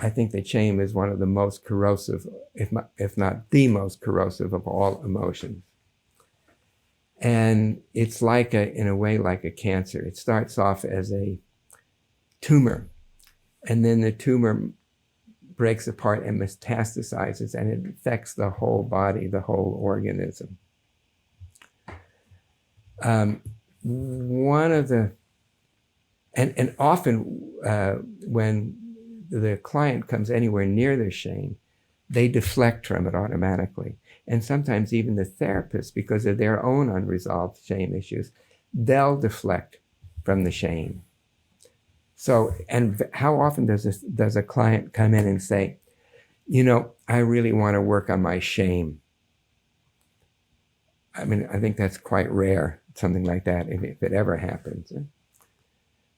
I think that shame is one of the most corrosive, if not the most corrosive of all emotions. And it's like in a way, like a cancer. It starts off as a tumor, and then the tumor breaks apart and metastasizes, and it affects the whole body, the whole organism. One of the, and often when the client comes anywhere near their shame, they deflect from it automatically. And sometimes even the therapist, because of their own unresolved shame issues, they'll deflect from the shame. So, and how often does a client come in and say, you know, I really want to work on my shame? I mean, I think that's quite rare, something like that, if it ever happens.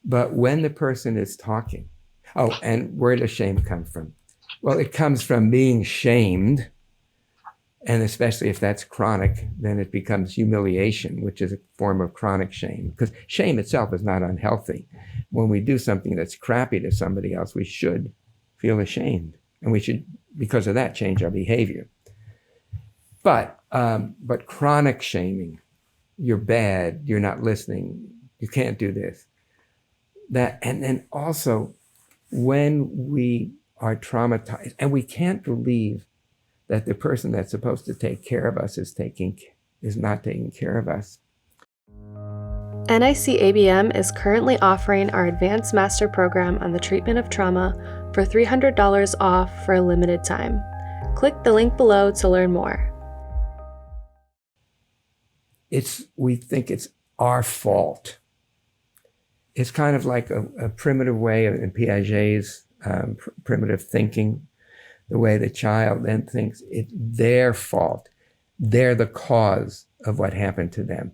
But when the person is talking, oh, and where does shame come from? Well, it comes from being shamed. And especially if that's chronic, then it becomes humiliation, which is a form of chronic shame. Because shame itself is not unhealthy. When we do something that's crappy to somebody else, we should feel ashamed. And we should, because of that, change our behavior. But chronic shaming, you're bad, you're not listening, you can't do this. That, and then also, when we are traumatized, and we can't believe that the person that's supposed to take care of us is not taking care of us. NICABM is currently offering our Advanced Master Program on the treatment of trauma for $300 off for a limited time. Click the link below to learn more. We think it's our fault. It's kind of like a primitive way in Piaget's primitive thinking, the way the child then thinks it's their fault. They're the cause of what happened to them.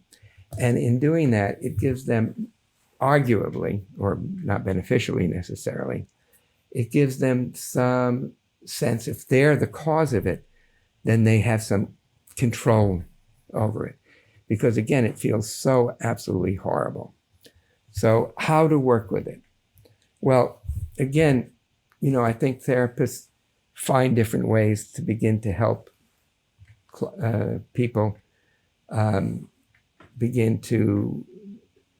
And in doing that, it gives them, arguably, or not beneficially necessarily, it gives them some sense, if they're the cause of it, then they have some control over it. Because again, it feels so absolutely horrible. So how to work with it? Well, again, you know, I think therapists find different ways to begin to help people begin to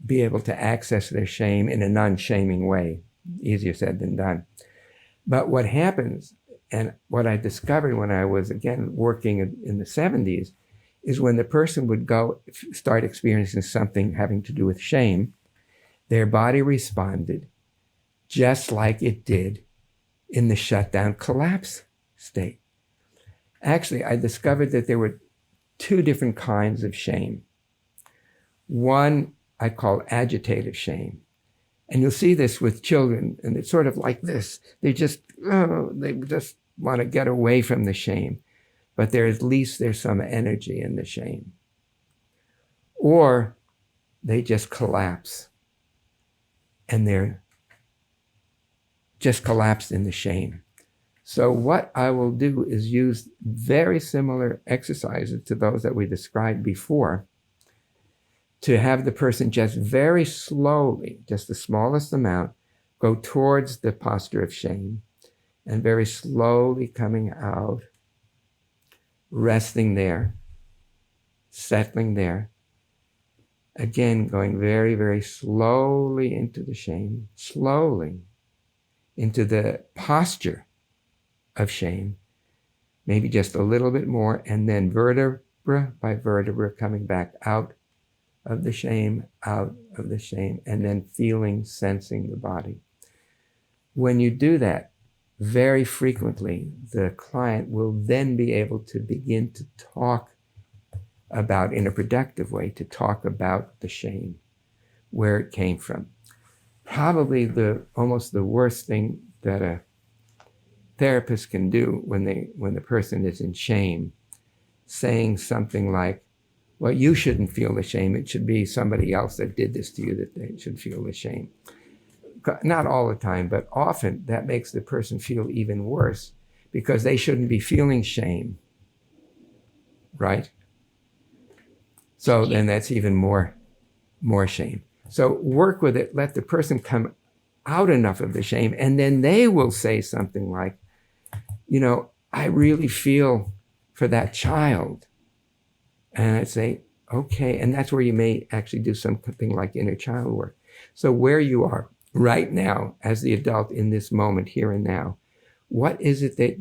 be able to access their shame in a non-shaming way. Easier said than done. But what happens, and what I discovered when I was, again, working in the 70s, is when the person would start experiencing something having to do with shame, their body responded just like it did in the shutdown collapse state. Actually, I discovered that there were two different kinds of shame. One I call agitative shame. And you'll see this with children, and it's sort of like this. They just want to get away from the shame, but at least there's some energy in the shame. Or they just collapse, and they're just collapsed in the shame. So what I will do is use very similar exercises to those that we described before to have the person just very slowly, just the smallest amount, go towards the posture of shame, and very slowly coming out, resting there, settling there. Again, going very, very slowly into the shame, slowly into the posture of shame, maybe just a little bit more, and then vertebra by vertebra coming back out of the shame, and then feeling, sensing the body. When you do that very frequently, the client will then be able to begin to talk about, in a productive way, to talk about the shame, where it came from. Probably almost the worst thing that a therapist can do when the person is in shame, saying something like, well, you shouldn't feel the shame. It should be somebody else that did this to you that they should feel the shame. Not all the time, but often that makes the person feel even worse because they shouldn't be feeling shame, right? So then that's even more shame. So work with it, let the person come out enough of the shame, and then they will say something like, I really feel for that child. And I'd say, okay. And that's where you may actually do something like inner child work. So where you are right now as the adult in this moment, here and now, what is it that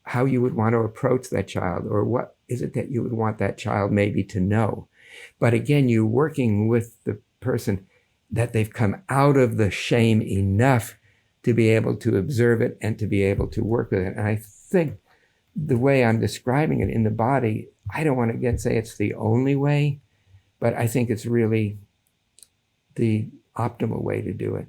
how you would want to approach that child, or what is it that you would want that child maybe to know? But again, you're working with the person that they've come out of the shame enough to be able to observe it and to be able to work with it. And I think the way I'm describing it in the body, I don't want to again say it's the only way, but I think it's really the optimal way to do it.